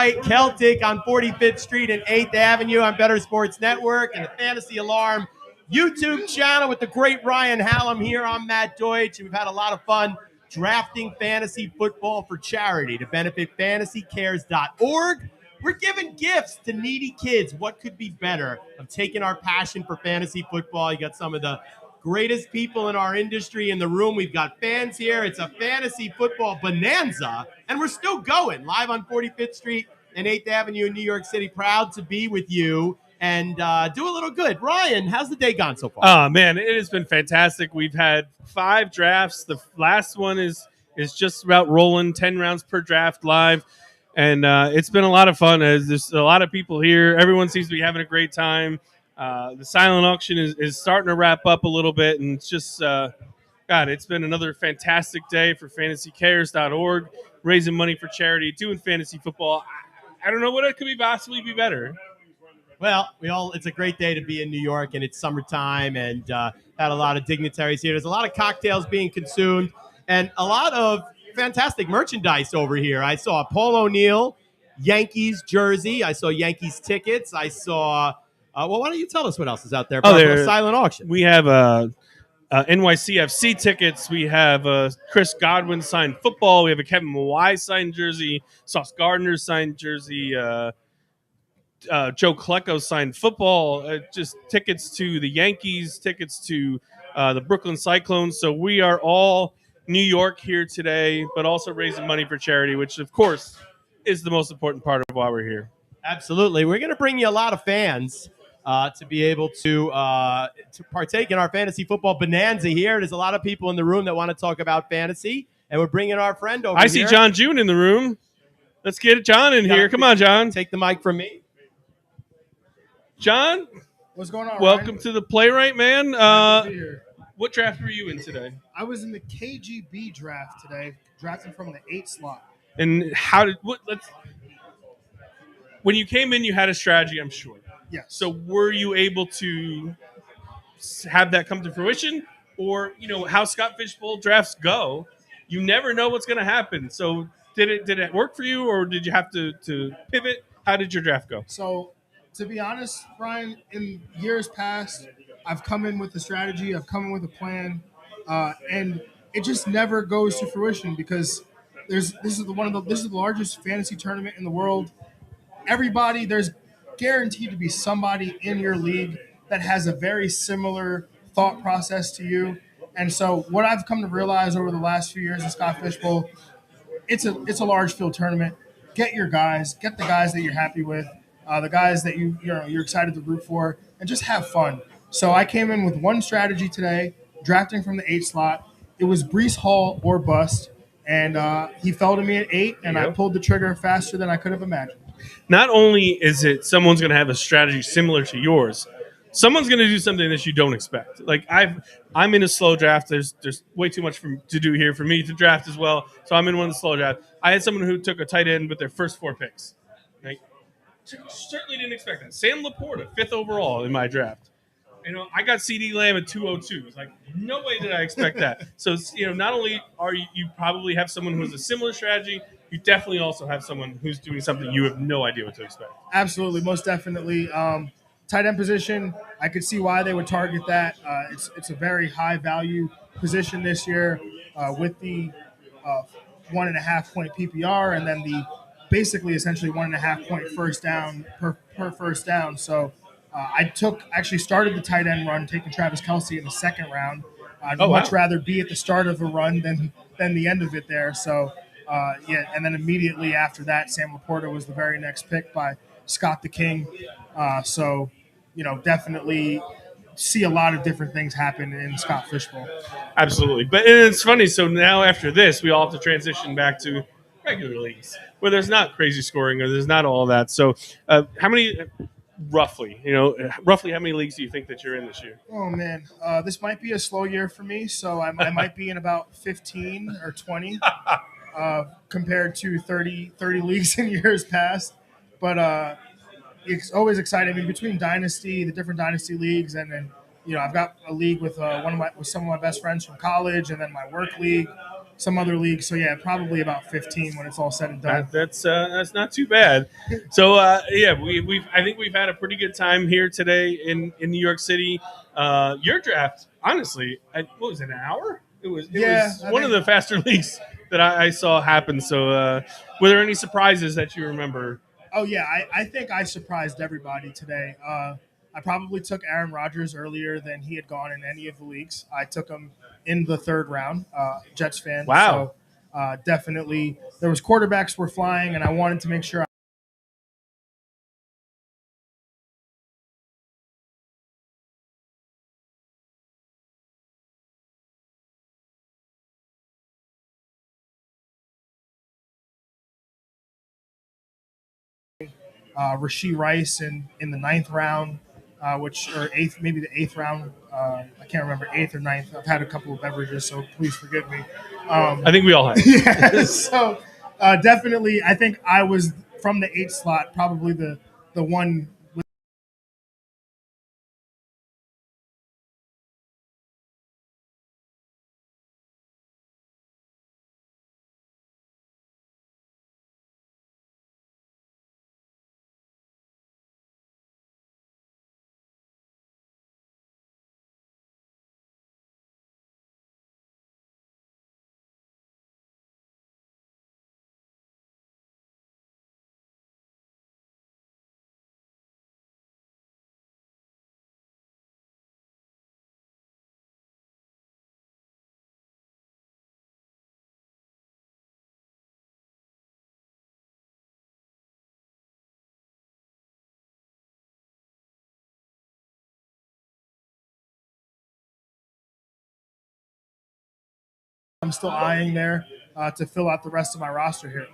Playwright, Celtic on 45th Street and 8th Avenue on Better Sports Network and the Fantasy Alarm YouTube channel with the great Ryan Hallam here. I'm Matt Deutsch, and we've had a lot of fun drafting fantasy football for charity to benefit fantasycares.org. We're giving gifts to needy kids. What could be better of taking our passion for fantasy football? You got some of the greatest people in our industry in the room. We've got fans here. It's a fantasy football bonanza, and we're still going live on 45th Street and 8th Avenue in New York City. Proud to be with you and do a little good. Ryan, how's the day gone so far? Oh, man, it has been fantastic. We've had 5 drafts. The last one is just about rolling, 10 rounds per draft live. And it's been a lot of fun. There's a lot of people here. Everyone seems to be having a great time. The silent auction is starting to wrap up a little bit. And it's just, God, it's been another fantastic day for fantasycares.org, raising money for charity, doing fantasy football. I don't know what it could possibly be better. Well, it's a great day to be in New York, and it's summertime, and had a lot of dignitaries here. There's a lot of cocktails being consumed, and a lot of fantastic merchandise over here. I saw a Paul O'Neill Yankees jersey. I saw Yankees tickets. I saw, why don't you tell us what else is out there? There's a silent auction. We have NYCFC tickets. We have Chris Godwin signed football. We have a Kevin Mawai signed jersey. Sauce Gardner signed jersey. Joe Klecko signed football, just tickets to the Yankees, tickets to the Brooklyn Cyclones. So we are all New York here today, but also raising money for charity, which, of course, is the most important part of why we're here. Absolutely. We're going to bring you a lot of fans to be able to partake in our fantasy football bonanza here. There's a lot of people in the room that want to talk about fantasy, and we're bringing our friend over here. I see John June in the room. Let's get John in here. Come on, John. Take the mic from me. John, what's going on? Welcome Ryan? to the Playwright, man. Glad to be here. What draft were you in today? I was in the KGB draft today, drafting from the 8 slot. And when you came in, you had a strategy, I'm sure. Yes. So were you able to have that come to fruition? Or, how Scott Fishbowl drafts go, you never know what's going to happen. So did it work for you, or did you have to pivot? How did your draft go? So, to be honest, Brian, in years past, I've come in with a strategy, I've come in with a plan, and it just never goes to fruition because this is the largest fantasy tournament in the world. There's guaranteed to be somebody in your league that has a very similar thought process to you. And so what I've come to realize over the last few years in Scott Fishbowl, it's a large field tournament. Get your guys, get the guys that you're happy with. The guys that you're excited to root for, and just have fun. So I came in with one strategy today, drafting from the 8 slot. It was Breece Hall or bust, and he fell to me at 8, and I pulled the trigger faster than I could have imagined. Not only is it someone's going to have a strategy similar to yours, someone's going to do something that you don't expect. Like I'm in a slow draft. There's way too much to do here for me to draft as well. So I'm in one of the slow drafts. I had someone who took a tight end with their first 4 picks. Right? Certainly didn't expect that. Sam Laporta, 5th overall in my draft. I got CD Lamb at 202. It's like, no way did I expect that. So, not only are you probably have someone who has a similar strategy, you definitely also have someone who's doing something you have no idea what to expect. Absolutely, most definitely. Tight end position, I could see why they would target that. It's a very high value position this year with the 1.5 point PPR and then the basically essentially 1.5 point first down per first down. So I actually started the tight end run, taking Travis Kelce in the 2nd round. I'd much rather be at the start of a run than the end of it there. So and then immediately after that, Sam Laporta was the very next pick by Scott the King. So definitely see a lot of different things happen in Scott Fishbowl. Absolutely. But it's funny. So now after this, we all have to transition back to regular leagues where there's not crazy scoring or there's not all that. So how many roughly how many leagues do you think that you're in this year? Oh, man. This might be a slow year for me. So I might be in about 15 or 20 compared to 30 leagues in years past. But it's always exciting. I mean, between the different dynasty leagues, and then I've got a league with some of my best friends from college, and then my work league. some other leagues. So yeah, probably about 15 when it's all said and done. That's not too bad. So I think we've had a pretty good time here today in New York City. Your draft, honestly, what was it, an hour? It was one of the faster leagues that I saw happen. So were there any surprises that you remember? Oh yeah, I think I surprised everybody today. I probably took Aaron Rodgers earlier than he had gone in any of the leagues. I took him in the third round. Jets fan. Wow. So definitely, there was quarterbacks were flying, and I wanted to make sure Rashee Rice in the ninth round, or eighth, maybe the eighth round. I can't remember, eighth or ninth. I've had a couple of beverages, so please forgive me. I think we all have. Yeah, so definitely, I think I was from the eighth slot, probably the one. I'm still eyeing there to fill out the rest of my roster here.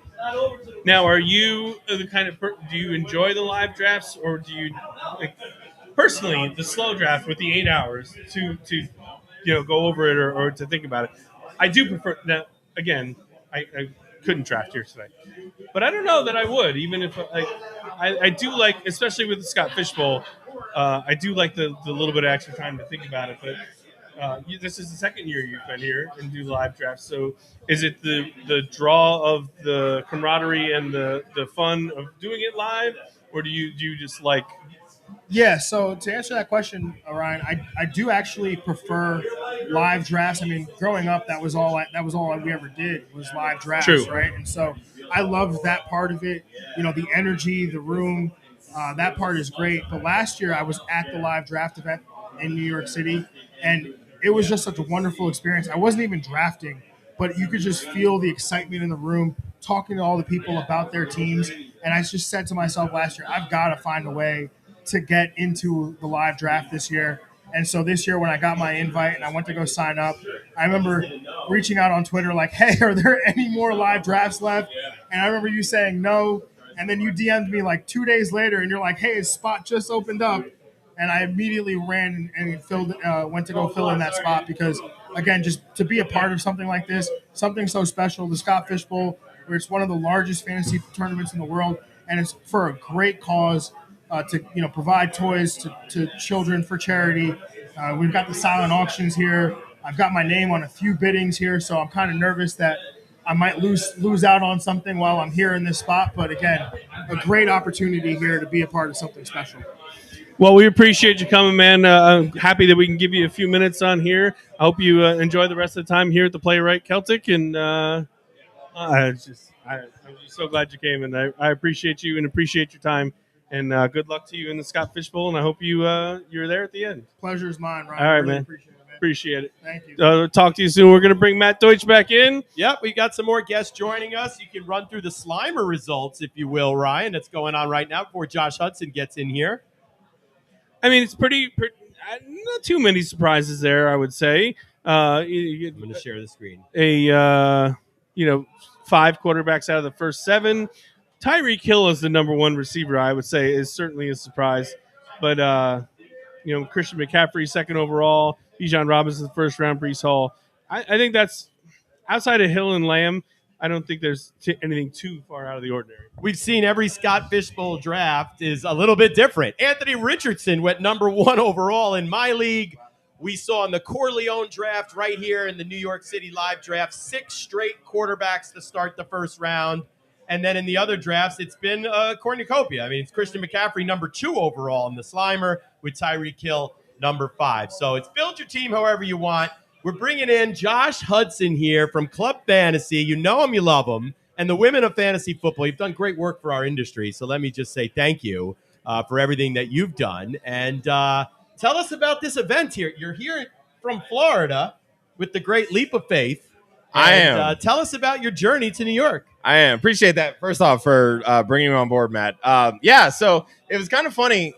Now, are you the kind of do you enjoy the live drafts, or do you personally the slow draft with the 8 hours to go over it or to think about it? I do prefer. Now, again, I couldn't draft here today, but I don't know that I would, even if I do like, especially with the Scott Fishbowl. I do like the little bit of extra time to think about it, but. This is the second year you've been here and do live drafts. So, is it the draw of the camaraderie and the fun of doing it live, or do you just like? Yeah. So to answer that question, Ryan, I do actually prefer live drafts. I mean, growing up, that was all we ever did was live drafts, True. right? And so I loved that part of it. The energy, the room, that part is great. But last year, I was at the live draft event in New York City, and it was just such a wonderful experience. I wasn't even drafting, but you could just feel the excitement in the room, talking to all the people about their teams. And I just said to myself last year, I've got to find a way to get into the live draft this year. And so this year, when I got my invite and I went to go sign up, I remember reaching out on Twitter like, hey, are there any more live drafts left? And I remember you saying no. And then you DM'd me like 2 days later and you're like, hey, his spot just opened up. And I immediately ran and went to go fill in that spot because, again, just to be a part of something like this, something so special, the Scott Fishbowl, where it's one of the largest fantasy tournaments in the world, and it's for a great cause to provide toys to children for charity. We've got the silent auctions here. I've got my name on a few biddings here, so I'm kind of nervous that I might lose out on something while I'm here in this spot. But again, a great opportunity here to be a part of something special. Well, we appreciate you coming, man. I'm happy that we can give you a few minutes on here. I hope you enjoy the rest of the time here at the Playwright Celtic. And I'm just so glad you came, and I appreciate you and appreciate your time. And good luck to you in the Scott Fishbowl, and I hope you're there at the end. Pleasure is mine, Ryan. All right, really man. Appreciate it. Thank you. Talk to you soon. We're going to bring Matt Deutsch back in. Yep, we got some more guests joining us. You can run through the Slimer results, if you will, Ryan. That's going on right now before Josh Hudson gets in here. I mean, it's pretty not too many surprises there, I would say. I'm going to share the screen. 5 quarterbacks out of the first 7. Tyreek Hill is the number 1 receiver, I would say, is certainly a surprise. But, Christian McCaffrey, 2nd overall. Bijan Robinson, 1st round. Breece Hall. I think that's outside of Hill and Lamb. I don't think there's anything too far out of the ordinary. We've seen every Scott Fishbowl draft is a little bit different. Anthony Richardson went number 1 overall in my league. We saw in the Corleone draft right here in the New York City live draft, 6 straight quarterbacks to start the first round. And then in the other drafts, it's been a cornucopia. I mean, it's Christian McCaffrey, number 2 overall in the Slimer, with Tyreek Hill, number 5. So it's build your team however you want. We're bringing in Josh Hudson here from Club Fantasy. You know him, you love him. And the women of fantasy football. You've done great work for our industry. So let me just say thank you for everything that you've done. And tell us about this event here. You're here from Florida with the great leap of faith. And, I am. Tell us about your journey to New York. I am. Appreciate that, first off, for bringing me on board, Matt. Yeah, so it was kind of funny.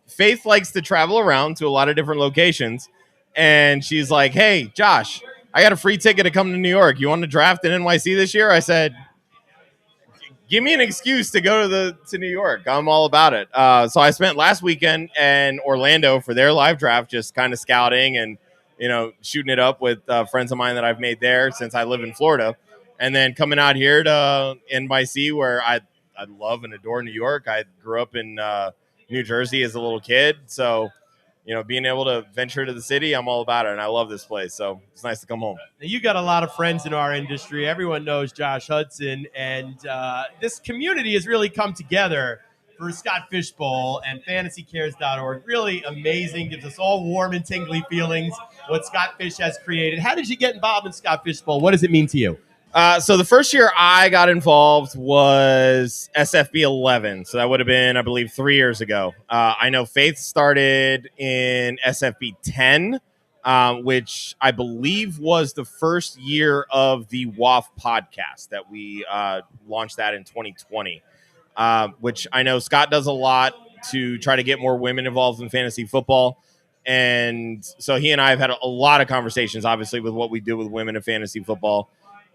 Faith likes to travel around to a lot of different locations, and she's like, hey, Josh, I got a free ticket to come to New York. You want to draft in NYC this year? I said, give me an excuse to go to New York. I'm all about it. So I spent last weekend in Orlando for their live draft, just kind of scouting and, shooting it up with friends of mine that I've made there since I live in Florida. And then coming out here to NYC, where I love and adore New York. I grew up in New Jersey as a little kid. So, being able to venture to the city, I'm all about it. And I love this place. So it's nice to come home. Now, you got a lot of friends in our industry. Everyone knows Josh Hudson. And this community has really come together for Scott Fishbowl and fantasycares.org. Really amazing. Gives us all warm and tingly feelings what Scott Fish has created. How did you get involved in Scott Fishbowl? What does it mean to you? So the first year I got involved was SFB 11. So that would have been, I believe, 3 years ago. I know Faith started in SFB 10, which I believe was the first year of the WAF podcast that we launched that in 2020, which I know Scott does a lot to try to get more women involved in fantasy football. And so he and I have had a lot of conversations, obviously, with what we do with women in fantasy football.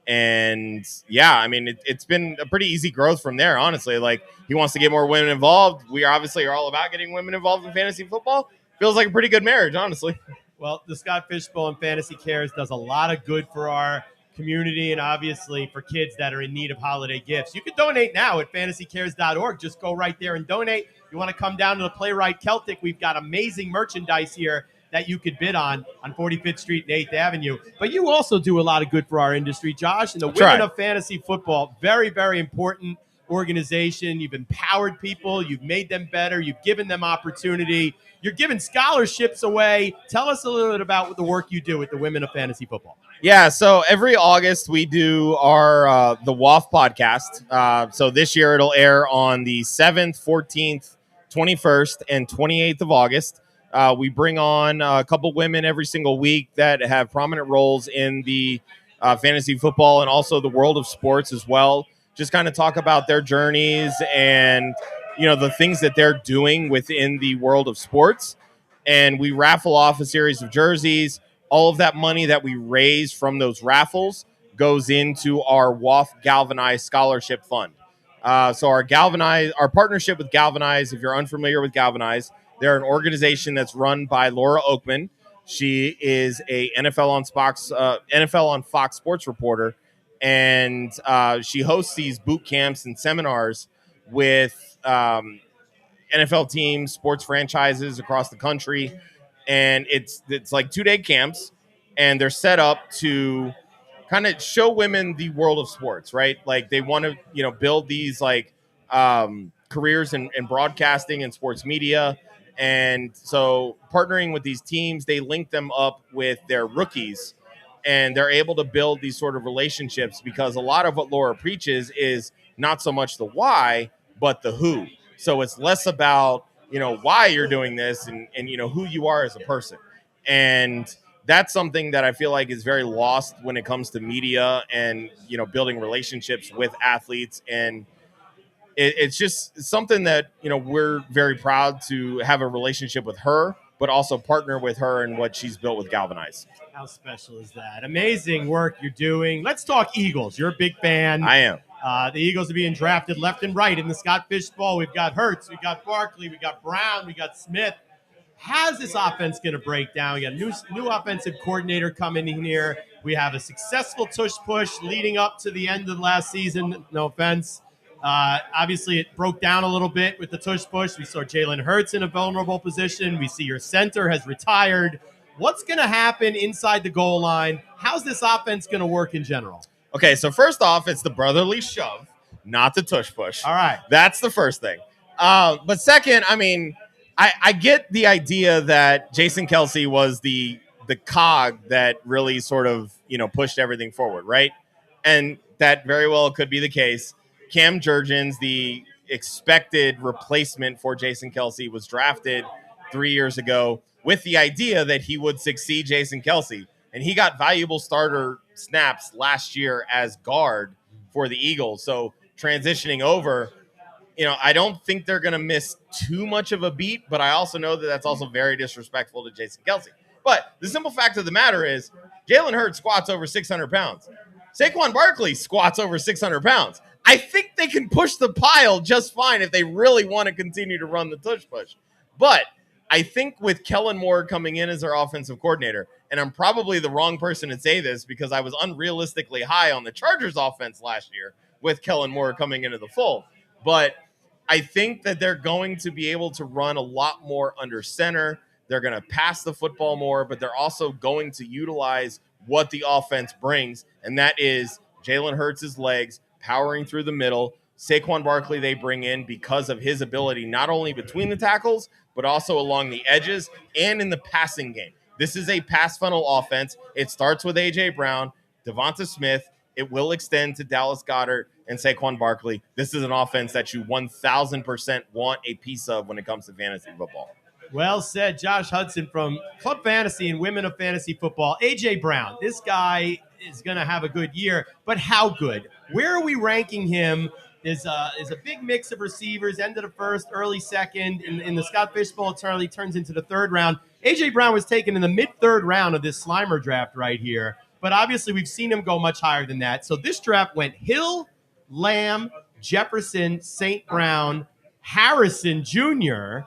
And yeah, I mean, it's been a pretty easy growth from there, honestly. Like, he wants to get more women involved. We obviously are all about getting women involved in fantasy football. Feels like a pretty good marriage, honestly. Well, the Scott Fishbowl and Fantasy Cares does a lot of good for our community and obviously for kids that are in need of holiday gifts. You can donate now at fantasycares.org. Just go right there and donate. You want to come down to the Playwright Celtic, we've got amazing merchandise here that you could bid on 45th Street and 8th Avenue. But you also do a lot of good for our industry, Josh. And the Women of Fantasy Football, very, very important organization. You've empowered people. You've made them better. You've given them opportunity. You're giving scholarships away. Tell us a little bit about the work you do with the Women of Fantasy Football. Yeah, so every August we do our the WAF podcast. So this year it'll air on the 7th, 14th, 21st, and 28th of August. We bring on a couple women every single week that have prominent roles in the fantasy football and also the world of sports as well. Just kind of talk about their journeys and, the things that they're doing within the world of sports. And we raffle off a series of jerseys. All of that money that we raise from those raffles goes into our WAF Galvanize Scholarship Fund. So our partnership with Galvanize, if you're unfamiliar with Galvanize, they're an organization that's run by Laura Oakman. She is a NFL on Fox sports reporter, and she hosts these boot camps and seminars with NFL teams, sports franchises across the country, and it's like 2-day camps, and they're set up to kind of show women the world of sports, right? Like, they want to build these careers in broadcasting and sports media. And so partnering with these teams, they link them up with their rookies, and they're able to build these sort of relationships, because a lot of what Laura preaches is not so much the why, but the who. So it's less about, why you're doing this and who you are as a person. And that's something that I feel like is very lost when it comes to media and, building relationships with athletes. And it's just something that, we're very proud to have a relationship with her, but also partner with her in what she's built with Galvanize. How special is that? Amazing work you're doing. Let's talk Eagles. You're a big fan. I am. The Eagles are being drafted left and right in the Scott Fishbowl. We've got Hurts, we've got Barkley, we've got Brown, we've got Smith. How's this offense going to break down? We got a new offensive coordinator coming in here. We have a successful tush-push leading up to the end of last season. No offense. Obviously, it broke down a little bit with the tush-push. We saw Jalen Hurts in a vulnerable position. We see your center has retired. What's going to happen inside the goal line? How's this offense going to work in general? Okay, so first off, it's the brotherly shove, not the tush push. All right. That's the first thing. But second, I mean, I get the idea that Jason Kelsey was the cog that really sort of, pushed everything forward, right? And that very well could be the case. Cam Jurgens, the expected replacement for Jason Kelsey, was drafted 3 years ago with the idea that he would succeed Jason Kelsey. And he got valuable starter snaps last year as guard for the Eagles. So transitioning over, I don't think they're going to miss too much of a beat, but I also know that that's also very disrespectful to Jason Kelsey. But the simple fact of the matter is Jalen Hurts squats over 600 pounds. Saquon Barkley squats over 600 pounds. I think they can push the pile just fine if they really want to continue to run the tush push. But I think with Kellen Moore coming in as their offensive coordinator, and I'm probably the wrong person to say this because I was unrealistically high on the Chargers offense last year with Kellen Moore coming into the fold. But I think that they're going to be able to run a lot more under center. They're going to pass the football more, but they're also going to utilize what the offense brings, and that is Jalen Hurts' legs powering through the middle. Saquon Barkley they bring in because of his ability not only between the tackles, but also along the edges and in the passing game. This is a pass funnel offense. It starts with A.J. Brown, Devonta Smith. It will extend to Dallas Goedert and Saquon Barkley. This is an offense that you 1,000% want a piece of when it comes to fantasy football. Well said, Josh Hudson from Club Fantasy and Women of Fantasy Football. A.J. Brown, this guy is going to have a good year, but how good? Where are we ranking him? Is a big mix of receivers, end of the first, early second. In the Scott Fishbowl, it turns into the third round. A.J. Brown was taken in the mid-third round of this Slimer draft right here, but obviously we've seen him go much higher than that. So this draft went Hill, Lamb, Jefferson, St. Brown, Harrison Jr.,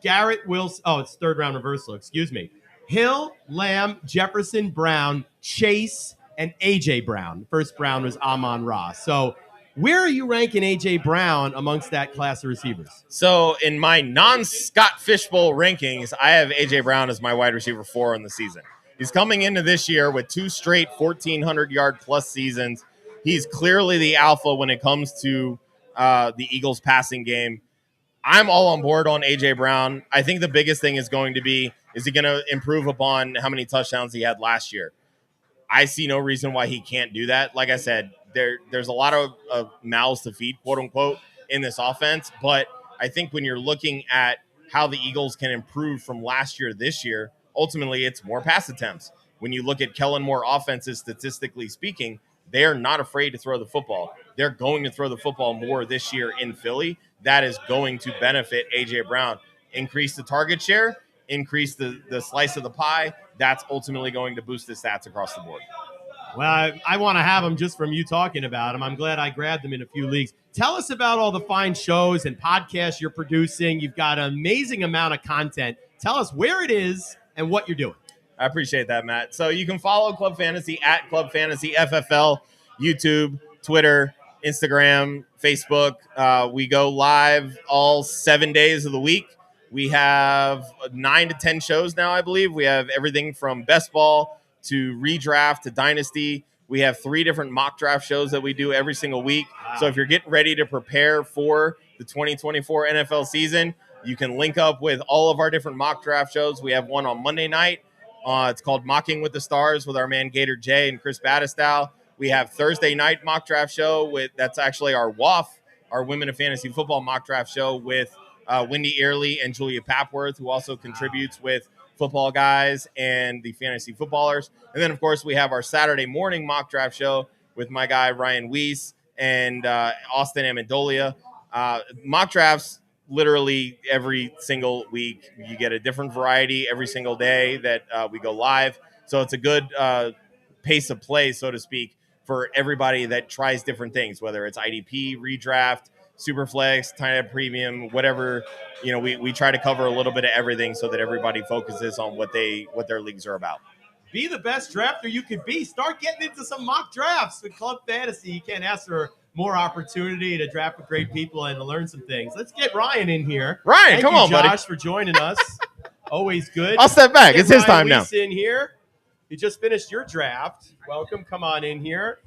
Garrett Wilson. Oh, it's third round reversal. Excuse me. Hill, Lamb, Jefferson, Brown, Chase, and A.J. Brown. First Brown was Amon-Ra. So where are you ranking A.J. Brown amongst that class of receivers? So in my non-Scott Fishbowl rankings, I have A.J. Brown as my wide receiver 4 in the season. He's coming into this year with 2 straight 1,400-yard plus seasons. He's clearly the alpha when it comes to the Eagles' passing game. I'm all on board on A.J. Brown. I think the biggest thing is going to be, is he going to improve upon how many touchdowns he had last year? I see no reason why he can't do that. Like I said, there's a lot of mouths to feed, quote unquote, in this offense. But I think when you're looking at how the Eagles can improve from last year to this year, ultimately it's more pass attempts. When you look at Kellen Moore offenses, statistically speaking, they are not afraid to throw the football. They're going to throw the football more this year in Philly. That is going to benefit A.J. Brown. Increase the target share, increase the slice of the pie. That's ultimately going to boost the stats across the board. Well, I want to have him just from you talking about him. I'm glad I grabbed him in a few leagues. Tell us about all the fine shows and podcasts you're producing. You've got an amazing amount of content. Tell us where it is and what you're doing. I appreciate that, Matt. So you can follow Club Fantasy at Club Fantasy FFL, YouTube, Twitter, Instagram, Facebook. We go live all 7 days of the week. We have 9 to 10 shows now, I believe. We have everything from best ball to redraft to dynasty. We have 3 different mock draft shows that we do every single week. Wow. So if you're getting ready to prepare for the 2024 NFL season, you can link up with all of our different mock draft shows. We have one on Monday night. It's called Mocking with the Stars with our man Gator J and Chris Battistow. We have Thursday night mock draft show that's actually our WAF, our Women of Fantasy Football mock draft show with Wendy Early and Julia Papworth, who also contributes with Football Guys and the Fantasy Footballers. And then, of course, we have our Saturday morning mock draft show with my guy Ryan Weiss and Austin Amendolia. Mock drafts literally every single week. You get a different variety every single day that we go live. So it's a good pace of play, so to speak, for everybody that tries different things, whether it's IDP, redraft, Superflex, tight end premium, whatever. We try to cover a little bit of everything so that everybody focuses on what their leagues are about. Be the best drafter you could be. Start getting into some mock drafts with Club Fantasy. You can't ask for more opportunity to draft with great people and to learn some things. Let's get Ryan in here. Ryan, come on, Josh, buddy. for joining us. Always good. I'll step back. It's his Ryan time now. Weiss in here. You just finished your draft. Welcome. Come on in here.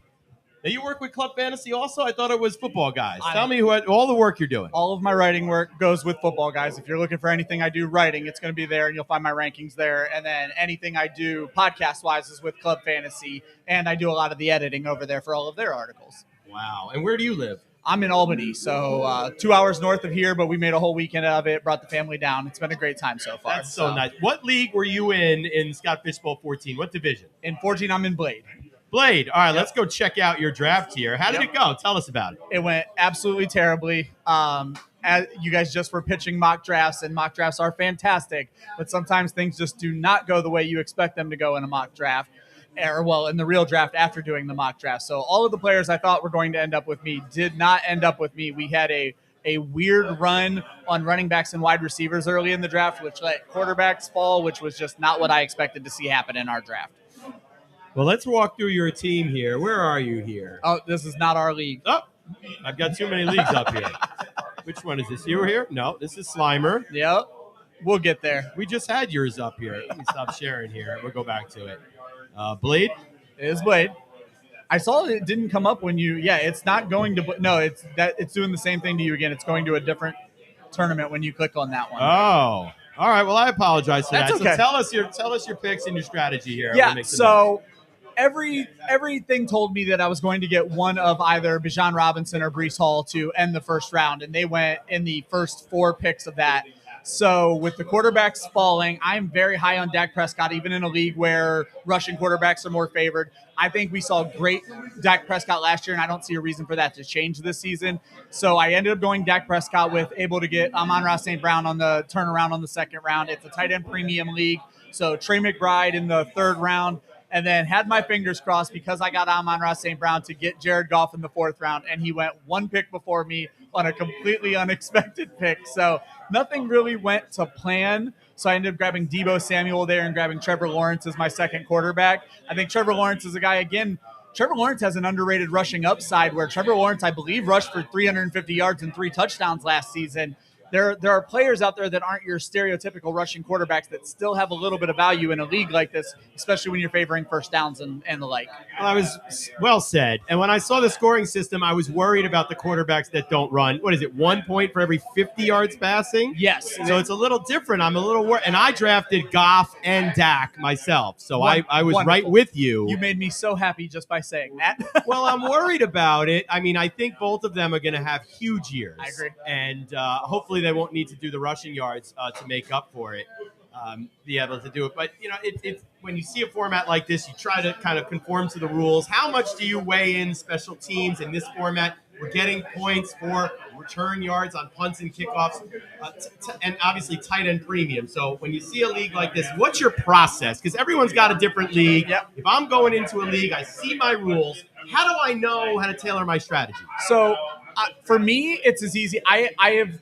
Now, you work with Club Fantasy also? I thought it was football guys. Tell me all the work you're doing. All of my writing work goes with football guys. If you're looking for anything I do writing, it's going to be there, and you'll find my rankings there. And then anything I do podcast-wise is with Club Fantasy, and I do a lot of the editing over there for all of their articles. Wow. And where do you live? I'm in Albany, so 2 hours north of here, but we made a whole weekend of it, brought the family down. It's been a great time so far. That's so nice. What league were you in Scott Fishbowl 14? What division? In 14, I'm in Blade. Blade. All right, let's go check out your draft here. How did it go? Tell us about it. It went absolutely terribly. As you guys just were pitching mock drafts, and mock drafts are fantastic, but sometimes things just do not go the way you expect them to go in a mock draft. Or, well, in the real draft after doing the mock draft. So all of the players I thought were going to end up with me did not end up with me. We had a weird run on running backs and wide receivers early in the draft, which let quarterbacks fall, which was just not what I expected to see happen in our draft. Well, let's walk through your team here. Where are you here? Oh, this is not our league. Oh, I've got too many leagues up here. Which one is this? You were here? No, this is Slimer. Yep. We'll get there. We just had yours up here. Let me stop sharing here. We'll go back to it. Blade? It is Blade. I saw it didn't come up when you. Yeah, it's not going to. No, it's doing the same thing to you again. It's going to a different tournament when you click on that one. Oh, all right. Well, I apologize for That's that. okay. So tell us your picks and your strategy here. Yeah. So everything told me that I was going to get one of either Bijan Robinson or Breece Hall to end the first round, and they went in the first 4 picks of that. So with the quarterbacks falling, I'm very high on Dak Prescott, even in a league where rushing quarterbacks are more favored. I think we saw great Dak Prescott last year, and I don't see a reason for that to change this season. So I ended up going Dak Prescott with able to get Amon-Ra St. Brown on the turnaround on the second round. It's a tight end premium league. So Trey McBride in the third round, and then had my fingers crossed because I got Amon-Ra St. Brown to get Jared Goff in the fourth round, and he went 1 pick before me on a completely unexpected pick. So nothing really went to plan. So I ended up grabbing Deebo Samuel there and grabbing Trevor Lawrence as my second quarterback. I think Trevor Lawrence is a guy, again, Trevor Lawrence has an underrated rushing upside where Trevor Lawrence, I believe, rushed for 350 yards and 3 touchdowns last season. There are players out there that aren't your stereotypical rushing quarterbacks that still have a little bit of value in a league like this, especially when you're favoring first downs and the like. Well, I was well said. And when I saw the scoring system, I was worried about the quarterbacks that don't run. What is it, 1 point for every 50 yards passing? Yes. So it's a little different. I'm a little worried. And I drafted Goff and Dak myself. So I was Wonderful. right with you. You made me so happy just by saying that. Well, I'm worried about it. I mean, I think both of them are going to have huge years. I agree. And hopefully they won't need to do the rushing yards to make up for it, be able to do it. But, you know, it's when you see a format like this, you try to kind of conform to the rules. How much do you weigh in special teams in this format? We're getting points for return yards on punts and kickoffs, and obviously tight end premium. So when you see a league like this, what's your process? Because everyone's got a different league. Yep. If I'm going into a league, I see my rules. How do I know how to tailor my strategy? So for me, it's as easy. I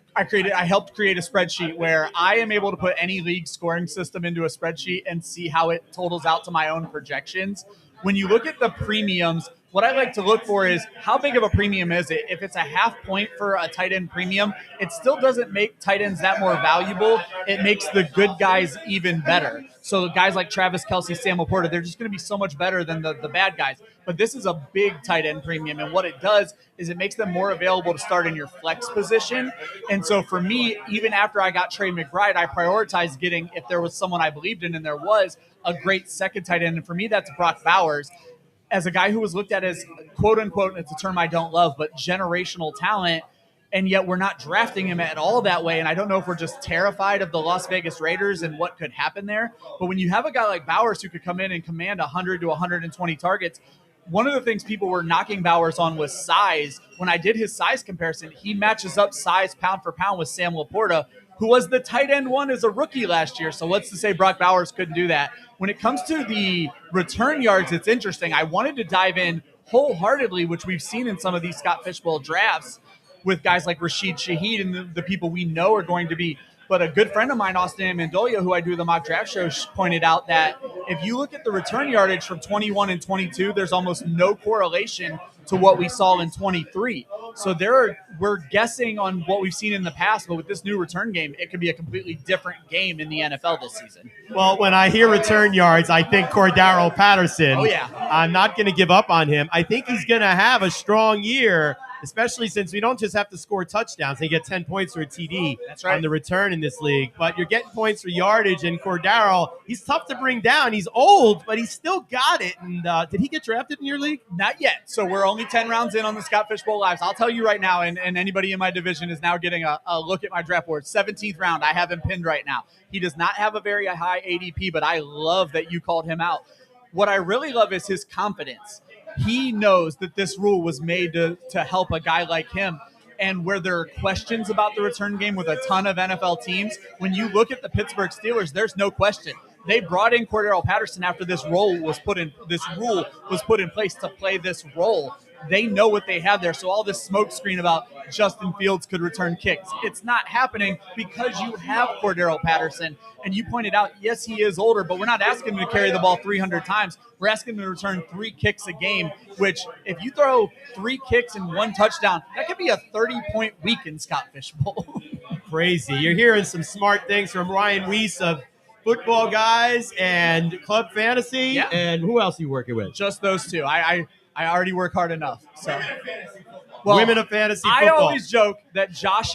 helped create a spreadsheet where I am able to put any league scoring system into a spreadsheet and see how it totals out to my own projections. When you look at the premiums, what I like to look for is how big of a premium is it? If it's a half point for a tight end premium, it still doesn't make tight ends that more valuable. It makes the good guys even better. So guys like Travis Kelce, Sam Laporta, they're just going to be so much better than the bad guys. But this is a big tight end premium, and what it does is it makes them more available to start in your flex position. And so for me, even after I got Trey McBride, I prioritized getting, if there was someone I believed in, and there was, a great second tight end. And for me, that's Brock Bowers. As a guy who was looked at as, quote unquote, and it's a term I don't love, but generational talent, and yet we're not drafting him at all that way. And I don't know if we're just terrified of the Las Vegas Raiders and what could happen there. But when you have a guy like Bowers who could come in and command 100 to 120 targets, one of the things people were knocking Bowers on was size. When I did his size comparison, he matches up size pound for pound with Sam Laporta, who was the tight end one as a rookie last year. So what's to say Brock Bowers couldn't do that? When it comes to the return yards, it's interesting. I wanted to dive in wholeheartedly, which we've seen in some of these Scott Fishbowl drafts with guys like Rashid Shaheed and the people we know are going to be. But a good friend of mine, Austin Amendola, who I do the mock draft show, pointed out that if you look at the return yardage from 21 and 22, there's almost no correlation to what we saw in 23. So we're guessing on what we've seen in the past, but with this new return game, it could be a completely different game in the NFL this season. Well, when I hear return yards, I think Cordaro Patterson. Oh, yeah. I'm not going to give up on him. I think he's going to have a strong year, especially since we don't just have to score touchdowns. They get 10 points for a TD That's right. on the return in this league. But you're getting points for yardage, and Cordaro, he's tough to bring down. He's old, but he's still got it. And did he get drafted in your league? Not yet. So we're only 10 rounds in on the Scott Fishbowl Lives. I'll tell you right now, and anybody in my division is now getting a look at my draft board. 17th round, I have him pinned right now. He does not have a very high ADP, but I love that you called him out. What I really love is his confidence. He knows that this rule was made to help a guy like him. And where there are questions about the return game with a ton of NFL teams, when you look at the Pittsburgh Steelers, there's no question. They brought in Cordero Patterson after this rule was put in place to play this role. They know what they have there. So all this smokescreen about Justin Fields could return kicks, it's not happening because you have Cordero Patterson. And you pointed out, yes, he is older, but we're not asking him to carry the ball 300 times. We're asking him to return 3 kicks a game, which if you throw 3 kicks and 1 touchdown, that could be a 30-point week in Scott Fishbowl. Crazy. You're hearing some smart things from Ryan Weiss of Football Guys and Club Fantasy. Yeah. And who else are you working with? Just those two. I already work hard enough. So, Women of Fantasy Football. I always joke that Josh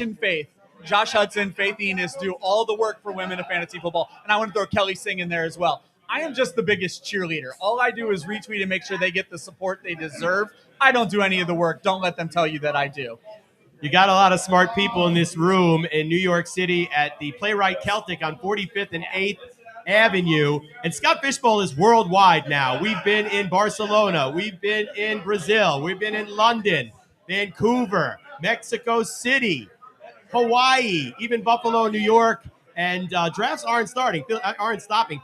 Hudson, Faith Enos do all the work for Women of Fantasy Football, and I want to throw Kelly Singh in there as well. I am just the biggest cheerleader. All I do is retweet and make sure they get the support they deserve. I don't do any of the work. Don't let them tell you that I do. You got a lot of smart people in this room in New York City at the Playwright Celtic on 45th and 8th Avenue. And Scott Fishbowl is worldwide now. We've been in Barcelona. We've been in Brazil. We've been in London, Vancouver, Mexico City, Hawaii, even Buffalo, New York. And drafts aren't stopping.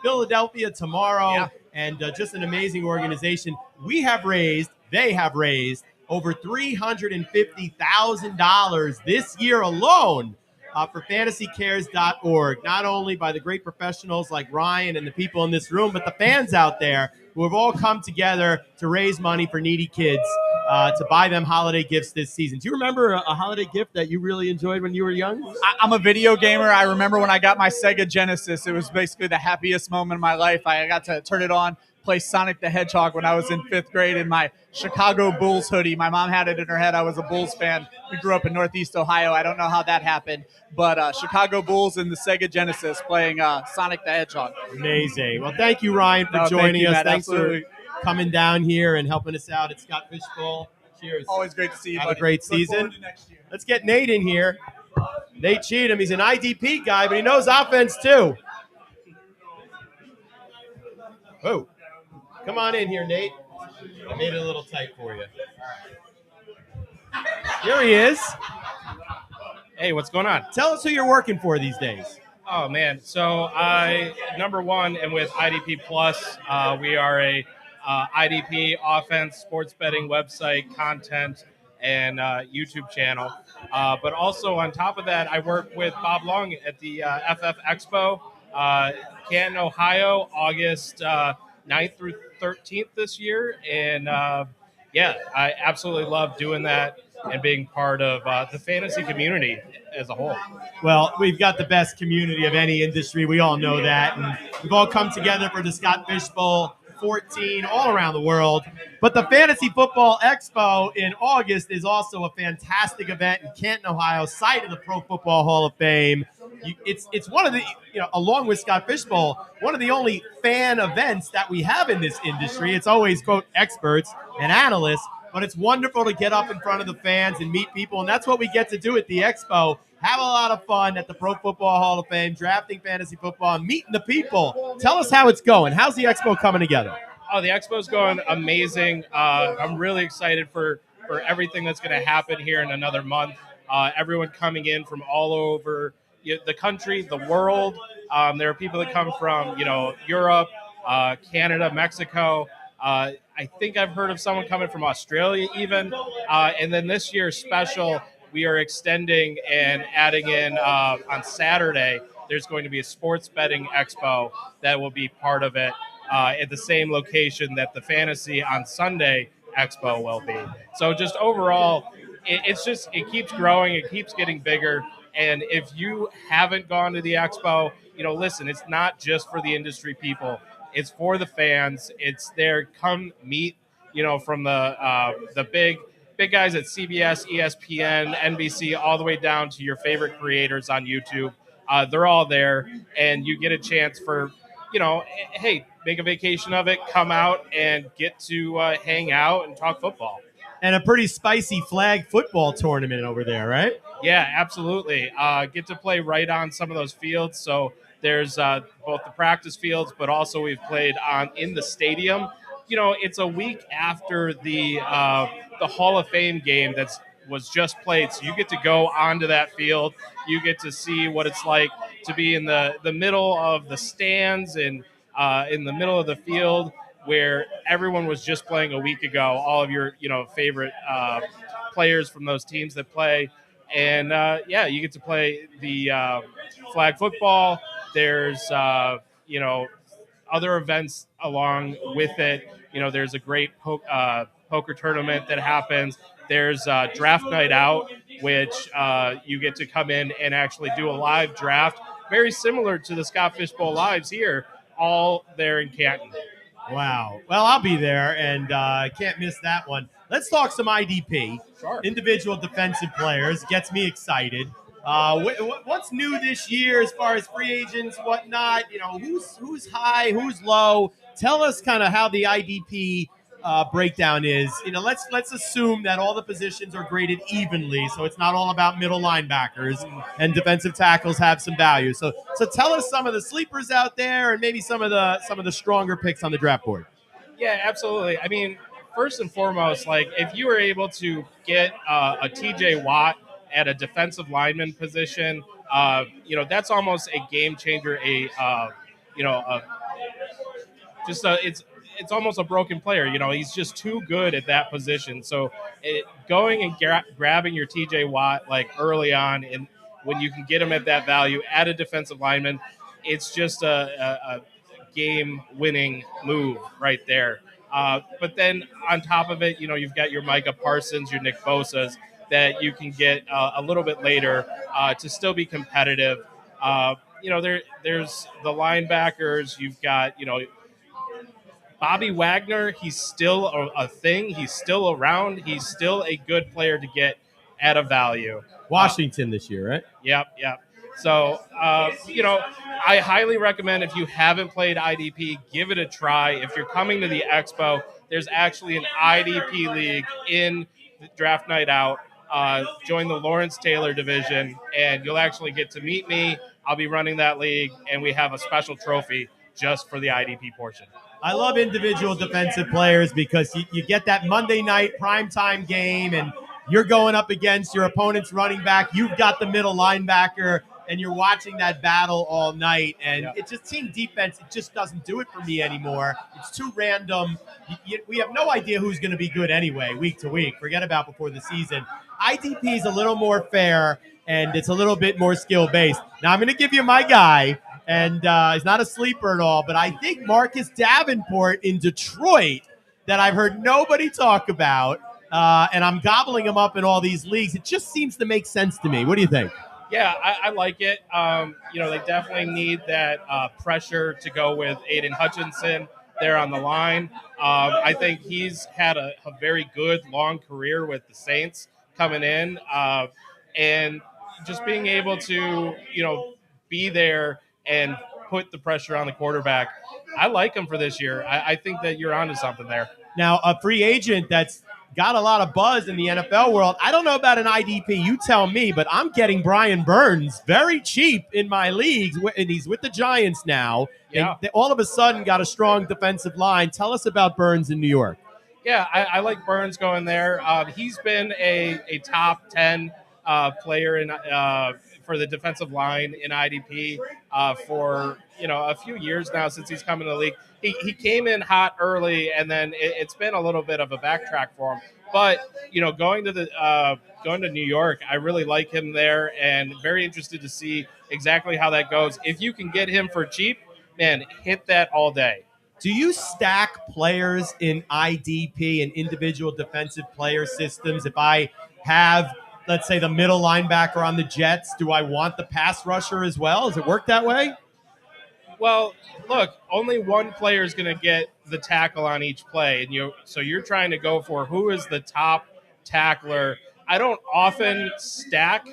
Philadelphia tomorrow. Yeah. And just an amazing organization. They have raised over $350,000 this year alone for fantasycares.org, not only by the great professionals like Ryan and the people in this room, but the fans out there who have all come together to raise money for needy kids to buy them holiday gifts this season. Do you remember a holiday gift that you really enjoyed when you were young? I'm a video gamer. I remember when I got my Sega Genesis, it was basically the happiest moment of my life. I got to turn it on, play Sonic the Hedgehog when I was in 5th grade in my Chicago Bulls hoodie. My mom had it in her head. I was a Bulls fan. We grew up in Northeast Ohio. I don't know how that happened, but Chicago Bulls and the Sega Genesis playing Sonic the Hedgehog. Amazing. Well, thank you, Ryan, for joining us. Matt. Thanks Absolutely. for coming down here and helping us out at Scott Fishbowl. Cheers. Always great to see you, Have buddy. a great Look forward season. to next year. Let's get Nate in here. Nate Cheatham. He's an IDP guy, but he knows offense too. Oh, come on in here, Nate. I made it a little tight for you. Here he is. Hey, what's going on? Tell us who you're working for these days. Oh, man. So I, number one, am with IDP Plus. We are a IDP offense, sports betting website, content, and YouTube channel. But also on top of that, I work with Bob Long at the FF Expo, Canton, Ohio, August 9th through 13th this year. And yeah, I absolutely love doing that and being part of the fantasy community as a whole. Well, we've got the best community of any industry. We all know that. And we've all come together for the Scott Fishbowl 14 all around the world. But the Fantasy Football Expo in August is also a fantastic event in Canton, Ohio, site of the Pro Football Hall of Fame. It's one of the, along with Scott Fishbowl, one of the only fan events that we have in this industry. It's always, quote, experts and analysts, but it's wonderful to get up in front of the fans and meet people, and that's what we get to do at the Expo. Have a lot of fun at the Pro Football Hall of Fame, drafting fantasy football, and meeting the people. Tell us how it's going. How's the Expo coming together? Oh, the Expo's going amazing. I'm really excited for everything that's going to happen here in another month. Everyone coming in from all over the country, the world. There are people that come from, Europe, Canada, Mexico. I think I've heard of someone coming from Australia even. And then this year's special, we are extending and adding in on Saturday. There's going to be a sports betting expo that will be part of it at the same location that the fantasy on Sunday expo will be. So just overall, it keeps growing, it keeps getting bigger. And if you haven't gone to the expo, listen, it's not just for the industry people. It's for the fans. It's there. Come meet, from the big guys at CBS, ESPN, NBC, all the way down to your favorite creators on YouTube. They're all there, and you get a chance for, hey, make a vacation of it, come out and get to hang out and talk football. And a pretty spicy flag football tournament over there, right? Yeah, absolutely. Get to play right on some of those fields. So there's both the practice fields, but also we've played in the stadium. It's a week after the Hall of Fame game was just played, so you get to go onto that field. You get to see what it's like to be in the middle of the stands and in the middle of the field where everyone was just playing a week ago. All of your favorite players from those teams that play. And you get to play the flag football. There's other events along with it. There's a great poker tournament that happens. There's draft night out, which you get to come in and actually do a live draft, very similar to the Scott Fishbowl Lives here, all there in Canton. Wow. Well, I'll be there, and I can't miss that one. Let's talk some IDP. Sure. Individual defensive players. Gets me excited. What's new this year as far as free agents, whatnot? Who's high, who's low? Tell us kind of how the IDP breakdown is. Let's assume that all the positions are graded evenly, so it's not all about middle linebackers, and defensive tackles have some value. So tell us some of the sleepers out there, and maybe some of the stronger picks on the draft board. Yeah, absolutely. I mean, first and foremost, like if you were able to get a TJ Watt at a defensive lineman position, that's almost a game changer. It's almost a broken player. He's just too good at that position. So going and grabbing your TJ Watt like early on, and when you can get him at that value at a defensive lineman, it's just a game-winning move right there. But then on top of it, you've got your Micah Parsons, your Nick Bosa's that you can get a little bit later to still be competitive. There's the linebackers. You've got, Bobby Wagner. He's still a thing. He's still around. He's still a good player to get at a value. Washington this year, right? Yep. So, I highly recommend if you haven't played IDP, give it a try. If you're coming to the expo, there's actually an IDP league in the draft night out. Join the Lawrence Taylor division, and you'll actually get to meet me. I'll be running that league, and we have a special trophy just for the IDP portion. I love individual defensive players because you get that Monday night primetime game, and you're going up against your opponent's running back. You've got the middle linebacker, and you're watching that battle all night. And It just team defense, it just doesn't do it for me anymore. It's too random. We have no idea who's going to be good anyway, week to week. Forget about before the season. IDP is a little more fair, and it's a little bit more skill-based. Now, I'm going to give you my guy, and he's not a sleeper at all, but I think Marcus Davenport in Detroit that I've heard nobody talk about, and I'm gobbling him up in all these leagues. It just seems to make sense to me. What do you think? Yeah, I like it. They definitely need that pressure to go with Aiden Hutchinson there on the line. I think he's had a very good long career with the Saints coming in, and just being able to, be there and put the pressure on the quarterback. I like him for this year. I think that you're onto something there. Now, a free agent that's got a lot of buzz in the NFL world. I don't know about an IDP. You tell me, but I'm getting Brian Burns very cheap in my leagues, and he's with the Giants now. Yeah. They all of a sudden got a strong defensive line. Tell us about Burns in New York. Yeah, I like Burns going there. He's been a top 10 player in for the defensive line in IDP for a few years now since he's come in the league. He came in hot early, and then it's been a little bit of a backtrack for him. But going to New York, I really like him there, and very interested to see exactly how that goes. If you can get him for cheap, man, hit that all day. Do you stack players in IDP and individual defensive player systems? If I have, let's say, the middle linebacker on the Jets, do I want the pass rusher as well? Does it work that way? Well, look, only one player is going to get the tackle on each play, and so you're trying to go for who is the top tackler. I don't often stack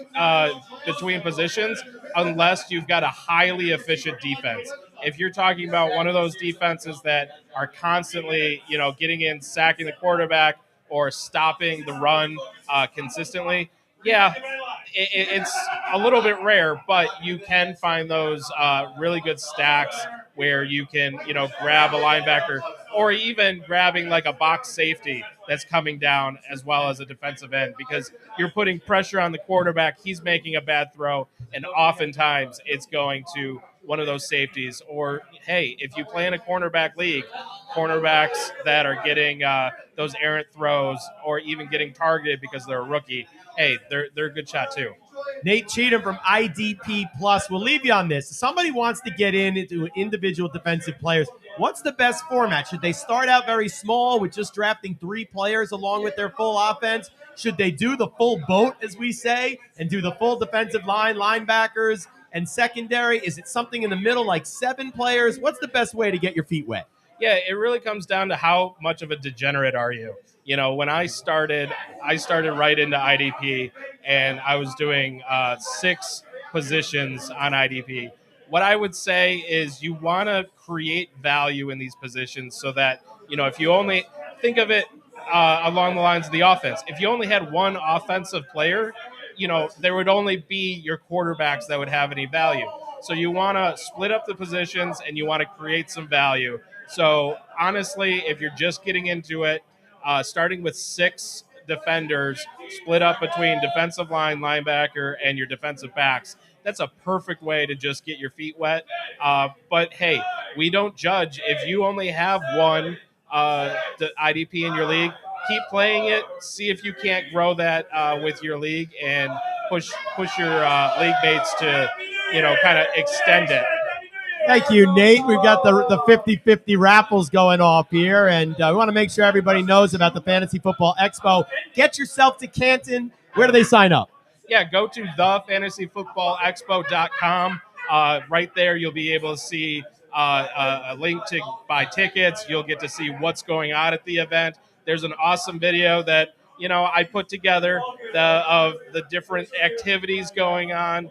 between positions unless you've got a highly efficient defense. If you're talking about one of those defenses that are constantly, getting in, sacking the quarterback or stopping the run consistently, yeah, it's a little bit rare, but you can find those really good stacks where you can, grab a linebacker or even grabbing like a box safety that's coming down as well as a defensive end, because you're putting pressure on the quarterback. He's making a bad throw, and oftentimes it's going to one of those safeties. Or, hey, if you play in a cornerback league, cornerbacks that are getting those errant throws or even getting targeted because they're a rookie, hey, they're a good shot too. Nate Cheatham from IDP Plus. We'll leave you on this. If somebody wants to get into individual defensive players, what's the best format? Should they start out very small with just drafting 3 players along with their full offense? Should they do the full boat, as we say, and do the full defensive line, linebackers, and secondary? Is it something in the middle like 7 players? What's the best way to get your feet wet? Yeah, it really comes down to how much of a degenerate are you. When I started right into IDP, and I was doing 6 positions on IDP. What I would say is you want to create value in these positions so that, if you only think of it along the lines of the offense, if you only had one offensive player, there would only be your quarterbacks that would have any value. So you want to split up the positions and you want to create some value. So honestly, if you're just getting into it, starting with 6 defenders split up between defensive line, linebacker, and your defensive backs, that's a perfect way to just get your feet wet. But hey, we don't judge. If you only have one the IDP in your league, keep playing it. See if you can't grow that with your league and push your league mates to, kind of extend it. Thank you, Nate. We've got the 50-50 raffles going off here, and we want to make sure everybody knows about the Fantasy Football Expo. Get yourself to Canton. Where do they sign up? Yeah, go to thefantasyfootballexpo.com. Right there, you'll be able to see a link to buy tickets. You'll get to see what's going on at the event. There's an awesome video that, I put together of the different activities going on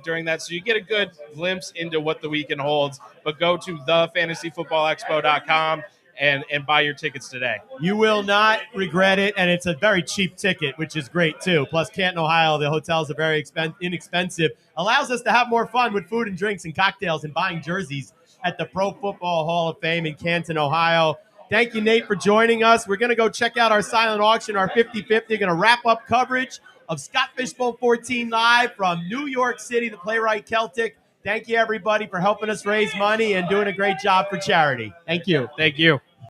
during that. So you get a good glimpse into what the weekend holds. But go to thefantasyfootballexpo.com and buy your tickets today. You will not regret it, and it's a very cheap ticket, which is great, too. Plus, Canton, Ohio, the hotels are very inexpensive. Allows us to have more fun with food and drinks and cocktails and buying jerseys at the Pro Football Hall of Fame in Canton, Ohio. Thank you, Nate, for joining us. We're going to go check out our silent auction, our 50-50. We're going to wrap up coverage of Scott Fishbowl 14 live from New York City, the Playwright Celtic. Thank you, everybody, for helping us raise money and doing a great job for charity. Thank you. Thank you.